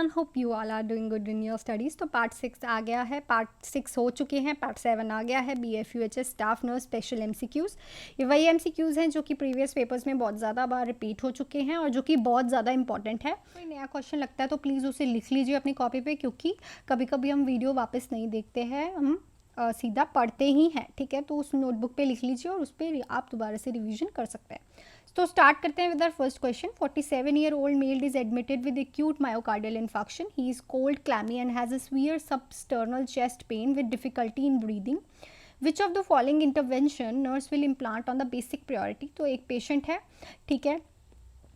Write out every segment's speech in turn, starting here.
Everyone, hope you all are doing good in your studies. तो part 6 आ गया है, पार्ट 6 हो चुके हैं, पार्ट 7 आ गया है। BFUHS staff nurse special MCQs। ये वही MCQs हैं जो कि प्रीवियस पेपर्स में बहुत ज़्यादा बार रिपीट हो चुके हैं और जो कि बहुत ज़्यादा इंपॉर्टेंट है। कोई नया क्वेश्चन लगता है तो प्लीज़ उसे लिख लीजिए अपनी कॉपी पे, क्योंकि कभी कभी हम वीडियो वापस नहीं देखते हैं, हम सीधा पढ़ते ही हैं, ठीक है। तो उस नोटबुक पे लिख लीजिए और उस पर आप दोबारा से रिवीजन कर सकते हैं। तो स्टार्ट करते हैं with our first question. 47-year-old male is admitted with acute myocardial infarction. He is cold, clammy and has a severe substernal chest pain with difficulty in breathing. Which of the following intervention nurse will implant on the basic priority? तो एक patient है, ठीक है,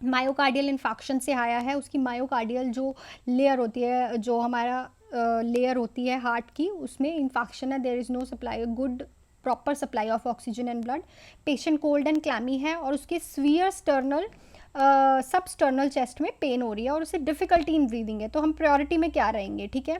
myocardial infection से आया है। उसकी myocardial जो लेयर होती है, जो हमारा लेयर होती है हार्ट की, उसमें इन्फेक्शन है। There is no supply good proper supply of oxygen and blood. Patient cold and clammy है और उसके स्वीयर स्टर्नल सबस्टर्नल चेस्ट में पेन हो रही है और उसे डिफिकल्टी इन ब्रीदिंग है। तो हम प्रायोरिटी में क्या रहेंगे, ठीक है।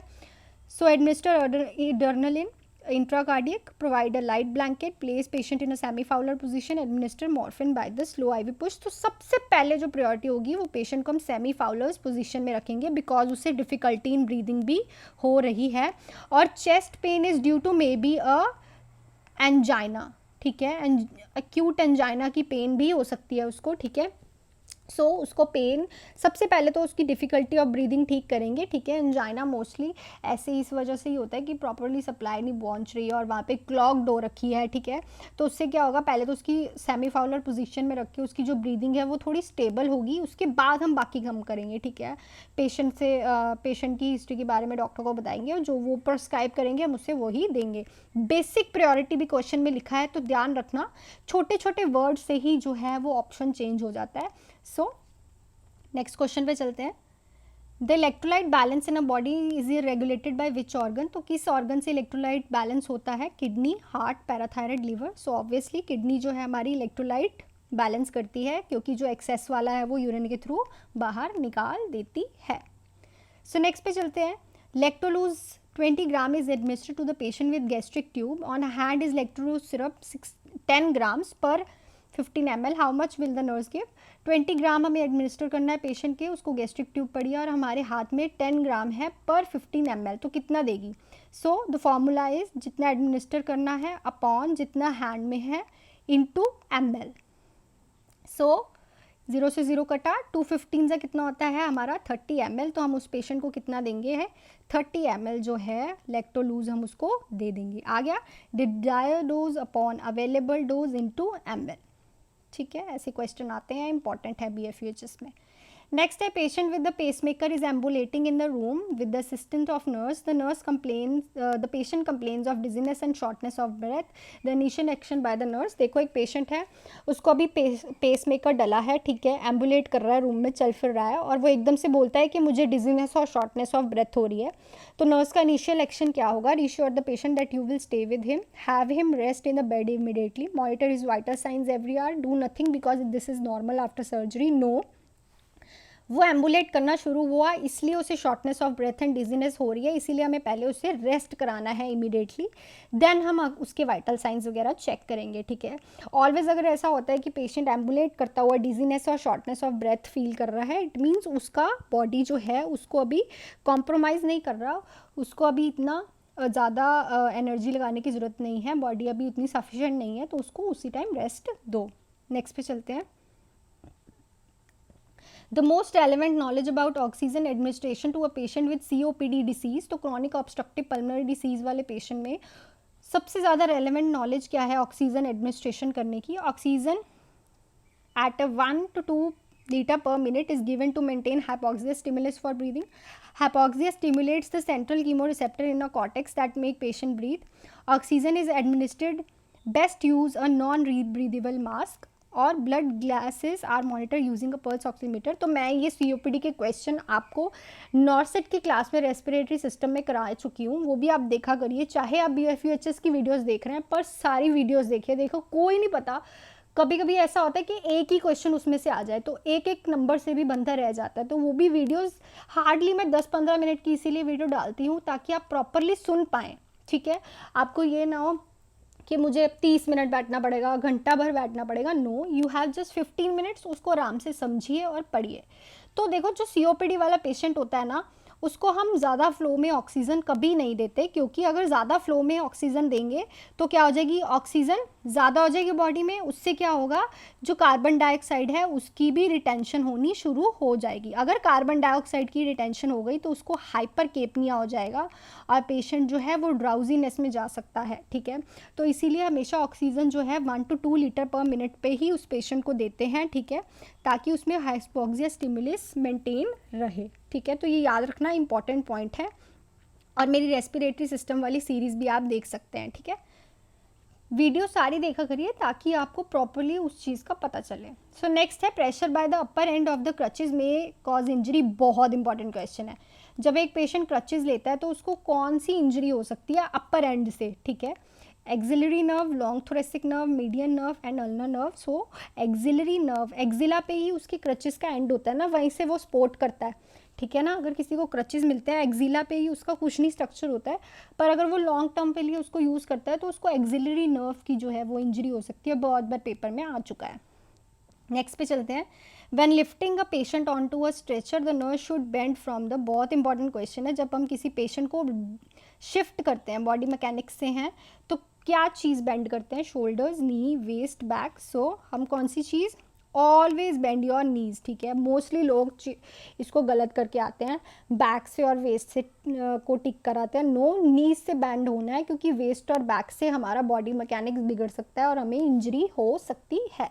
So administer adrenaline intracardiac, provide a light blanket, place patient in a semi Fowler position, administer morphine by the slow IV push. तो सबसे पहले जो प्रायोरिटी होगी वो पेशेंट को हम सेमी फाउलर्स पोजीशन में रखेंगे, बिकॉज उसे डिफिकल्टी इन ब्रीदिंग भी हो रही है और chest pain is due to may be a angina, ठीक है। एक्यूट एंजाइना की पेन भी हो सकती है उसको, ठीक है। सो उसको पेन, सबसे पहले तो उसकी डिफ़िकल्टी ऑफ ब्रीदिंग ठीक करेंगे, ठीक है। एंजाइना मोस्टली ऐसे इस वजह से ही होता है कि प्रॉपरली सप्लाई नहीं पहुंच रही है और वहाँ पे क्लॉग्ड हो रखी है, ठीक है। तो उससे क्या होगा, पहले तो उसकी सेमी फाउलर पोजीशन में रख के उसकी जो ब्रीदिंग है वो थोड़ी स्टेबल होगी, उसके बाद हम बाकी काम करेंगे, ठीक है। पेशेंट की हिस्ट्री के बारे में डॉक्टर को बताएंगे और जो वो प्रिस्क्राइब करेंगे हम उससे वही देंगे। बेसिक प्रायोरिटी भी क्वेश्चन में लिखा है, तो ध्यान रखना छोटे छोटे वर्ड से ही जो है वो ऑप्शन चेंज हो जाता है। सो नेक्स्ट क्वेश्चन पे चलते हैं। The electrolyte balance in a body is regulated by which organ? तो किस ऑर्गन से इलेक्ट्रोलाइट बैलेंस होता है? Kidney, heart, parathyroid, liver. So obviously kidney जो है हमारी इलेक्ट्रोलाइट बैलेंस करती है, क्योंकि जो एक्सेस वाला है वो यूरिन के थ्रू बाहर निकाल देती है। सो नेक्स्ट पे चलते हैं। Lactulose 20 gram is administered to the patient with gastric tube. On hand is lactulose syrup 10 grams per 15 ml. How much will the nurse give? 20 gram हमें एडमिनिस्टर करना है पेशेंट के, उसको गैस्ट्रिक ट्यूब पड़ी है और हमारे हाथ में 10 ग्राम है पर 15 ml, तो कितना देगी? सो द फॉर्मूला इज जितना एडमिनिस्टर करना है अपॉन जितना हैंड में है इनटू ml। सो 0 से 0 कटा, 215 से कितना होता है हमारा 30 ml। तो हम उस पेशेंट को कितना देंगे है 30 ml जो है लेक्टोलूज हम उसको दे देंगे। आ गया desired dose upon available dose into ml, ठीक है। ऐसे क्वेश्चन आते हैं, इंपॉर्टेंट है BFUHS में। नेक्स्ट है patient with the pacemaker is ambulating in the room with the assistant of nurse. The nurse complains, the patient complains of dizziness and shortness of breath. The initial action by the nurse. देखो एक patient है, उसको अभी pacemaker डला है, ठीक है, एम्बुलेट कर रहा है, रूम में चल फिर रहा है और वो एकदम से बोलता है कि मुझे डिजीनेस और शॉर्टनेस ऑफ ब्रेथ हो रही है। तो नर्स का इनिशियल एक्शन क्या होगा? Reassure the patient that you will stay with him, have him rest in the bed immediately, monitor his vital signs every hour, do nothing because this is normal after surgery. No, वो ambulate करना शुरू हुआ इसलिए उसे shortness of breath and dizziness हो रही है, इसीलिए हमें पहले उसे रेस्ट कराना है इमीडिएटली, देन हम उसके वाइटल साइंस वगैरह चेक करेंगे, ठीक है। ऑलवेज अगर ऐसा होता है कि पेशेंट एम्बुलेट करता हुआ डिजीनेस और शॉर्टनेस ऑफ ब्रेथ फील कर रहा है, इट मीन्स उसका बॉडी जो है उसको अभी कॉम्प्रोमाइज़ नहीं कर रहा, उसको अभी इतना ज़्यादा एनर्जी लगाने की ज़रूरत नहीं है, बॉडी अभी उतनी सफिशेंट नहीं है, तो उसको उसी टाइम रेस्ट दो। नेक्स्ट पे चलते हैं। The most relevant knowledge about oxygen administration to a patient with COPD disease, तो chronic obstructive pulmonary disease वाले patient में सबसे ज़्यादा relevant knowledge क्या है ऑक्सीजन एडमिनिस्ट्रेशन करने की? Oxygen at a 1 to 2 liter per minute is given to maintain hypoxia stimulus for breathing. Hypoxia stimulates the central chemoreceptor in a cortex that make patient breathe. Oxygen is administered, best use a non-breathable mask और blood glasses are monitor using a pulse oximeter. तो मैं ये COPD के question आपको नॉर्सेट की class में respiratory system में करा चुकी हूँ, वो भी आप देखा करिए, चाहे आप BFUHS की वीडियोस देख रहे हैं पर सारी वीडियोस देखिए। देखो कोई नहीं पता, कभी कभी ऐसा होता है कि एक ही क्वेश्चन उसमें से आ जाए तो एक एक नंबर से भी बंधा रह जाता है, तो वो भी वीडियोज़ हार्डली मैं 10-15 मिनट की इसीलिए वीडियो डालती हूँ ताकि आप प्रॉपरली सुन पाएँ, ठीक है। आपको ये ना हो कि मुझे 30 मिनट बैठना पड़ेगा, घंटा भर बैठना पड़ेगा, no, you have just 15 minutes, उसको आराम से समझिए और पढ़िए। तो देखो जो COPD वाला पेशेंट होता है ना, उसको हम ज़्यादा फ्लो में ऑक्सीजन कभी नहीं देते, क्योंकि अगर ज़्यादा फ्लो में ऑक्सीजन देंगे तो क्या हो जाएगी, ऑक्सीजन ज़्यादा हो जाएगी बॉडी में, उससे क्या होगा, जो कार्बन डाइऑक्साइड है उसकी भी रिटेंशन होनी शुरू हो जाएगी। अगर कार्बन डाइऑक्साइड की रिटेंशन हो गई तो उसको हाइपरकेपनिया हो जाएगा और पेशेंट जो है वो ड्राउजीनेस में जा सकता है, ठीक है। तो इसीलिए हमेशा ऑक्सीजन जो है 1 to 2 लीटर पर मिनट पे ही उस पेशेंट को देते हैं, ठीक है, ताकि उसमें हाइपोक्सिया स्टिमुलस मेंटेन रहे, ठीक है। तो ये याद रखना इंपॉर्टेंट पॉइंट है, और मेरी रेस्पिरेटरी सिस्टम वाली सीरीज़ भी आप देख सकते हैं, ठीक है। वीडियो सारी देखा करिए ताकि आपको प्रॉपरली उस चीज़ का पता चले। सो नेक्स्ट है pressure by the upper end of the crutches में कॉज इंजरी। बहुत इंपॉर्टेंट क्वेश्चन है। जब एक पेशेंट क्रचेज लेता है तो उसको कौन सी इंजरी हो सकती है अपर एंड से, ठीक है। Axillary nerve, long thoracic nerve, median nerve and ulnar nerve. So axillary nerve, axilla पे ही उसके क्रचेज का एंड होता है ना, वहीं से वो सपोर्ट करता है, ठीक है ना। अगर किसी को क्रचेज मिलते हैं एक्सिला पे ही उसका कुछ नहीं स्ट्रक्चर होता है, पर अगर वो लॉन्ग टर्म पे लिए उसको यूज़ करता है तो उसको एक्सिलरी नर्व की जो है वो इंजरी हो सकती है। बहुत बार पेपर में आ चुका है। नेक्स्ट पे चलते हैं। When lifting a patient on to a stretcher the nerve should bend from the. बहुत इंपॉर्टेंट क्वेश्चन है। जब हम किसी पेशेंट को शिफ्ट करते हैं, बॉडी मैकेनिक्स से हैं, तो क्या चीज़ बेंड करते हैं, शोल्डर्स, नी, वेस्ट, बैक। सो हम कौन सी चीज़, ऑलवेज बेंड योर नीज, ठीक है। मोस्टली लोग इसको गलत करके आते हैं, बैक से और वेस्ट से को टिक कराते हैं। नो, नीज से बैंड होना है, क्योंकि वेस्ट और बैक से हमारा बॉडी मैकेनिक्स बिगड़ सकता है और हमें इंजरी हो सकती है।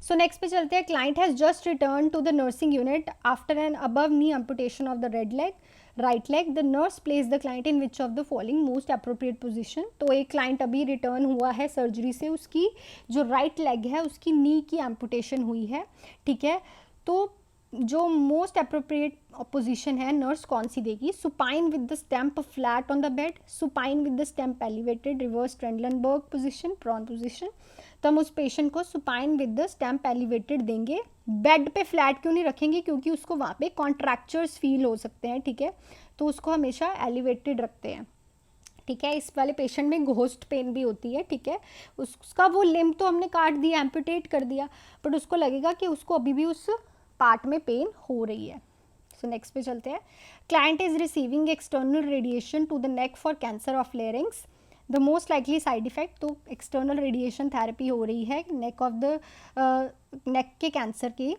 सो नेक्स्ट पे चलते हैं। Client has just return to the nursing unit after an above knee amputation of the right leg. The nurse place the client in which of the following most appropriate position. तो एक client अभी return हुआ है surgery से, उसकी जो right leg है उसकी नी की एम्पुटेशन हुई है, ठीक है। तो जो मोस्ट अप्रोप्रिएट पोजीशन है नर्स कौन सी देगी, supine with the stump flat on the bed, supine with the stump elevated, reverse Trendelenburg position, prone position. तो हम उस पेशेंट को supine with the stump elevated देंगे। बेड पे फ्लैट क्यों नहीं रखेंगे, क्योंकि उसको वहाँ पे कॉन्ट्रैक्चर्स फील हो सकते हैं, ठीक है। तो उसको हमेशा एलिवेटेड रखते हैं, ठीक है। इस वाले पेशेंट में घोस्ट पेन भी होती है, ठीक है। उसका वो लिम्ब तो हमने काट दिया, एम्पुटेट कर दिया, बट उसको लगेगा कि उसको अभी भी उस पार्ट में पेन हो रही है। सो नेक्स्ट पे चलते हैं। Client is receiving external radiation to the neck for cancer of larynx. The most likely side effect, तो एक्सटर्नल रेडिएशन थेरेपी हो रही है नेक के कैंसर के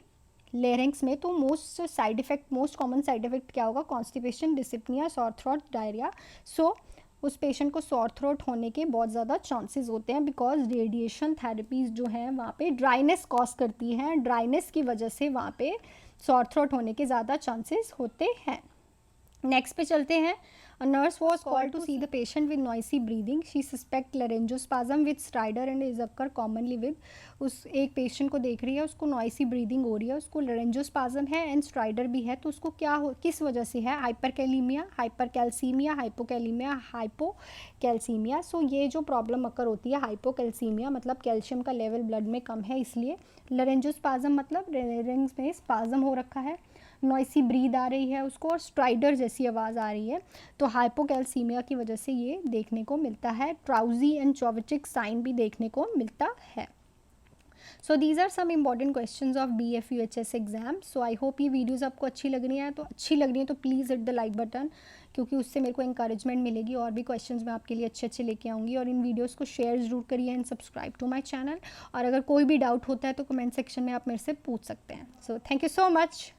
लेरिंग्स में। तो मोस्ट कॉमन साइड इफेक्ट क्या होगा, constipation, dyspnea, sore throat, diarrhea. So उस पेशेंट को सॉर थ्रोट होने के बहुत ज़्यादा चांसेस होते हैं, बिकॉज रेडिएशन थेरेपीज़ जो हैं वहाँ पे ड्राइनेस कॉज करती हैं। ड्राइनेस की वजह से वहाँ पे सॉर थ्रोट होने के ज़्यादा चांसेस होते हैं। नेक्स्ट पे चलते हैं। A nurse was called to see the patient with noisy breathing. She suspect laryngospasm with stridor and is occur commonly with। उस एक पेशेंट को देख रही है, उसको नॉइसी ब्रीदिंग हो रही है, उसको लरेंजोस्पाज्म है एंड स्ट्राइडर भी है। तो उसको क्या हो, किस वजह से है, हाइपरकैलीमिया, हाइपरकैल्सीमिया, हाइपोकैलीमिया, हाइपोकैल्सीमिया। सो ये जो प्रॉब्लम अकर होती है हाइपोकैल्सीमिया, मतलब कैल्शियम का लेवल ब्लड में कम है, इसलिए लरेंजोस्पाज्म मतलब लेरिंग्स में स्पाज्म हो रखा है, नॉइसी ब्रीद आ रही है उसको, और स्ट्राइडर जैसी आवाज़ आ रही है। तो हाइपोकैल्सीमिया की वजह से ये देखने को मिलता है। ट्राउजी एंड चोविचिक साइन भी देखने को मिलता है। So these are some important questions of BFUHS exam. So I hope ये वीडियोज़ आपको अच्छी लग रही है तो please hit the like button, क्योंकि उससे मेरे को इंकरेजमेंट मिलेगी और भी क्वेश्चंस मैं आपके लिए अच्छे लेके आऊँगी। और इन वीडियोज़ को शेयर ज़रूर करिए and subscribe to my channel. और अगर कोई भी डाउट होता है तो कमेंट सेक्शन में आप मेरे से पूछ सकते हैं। So thank you so much.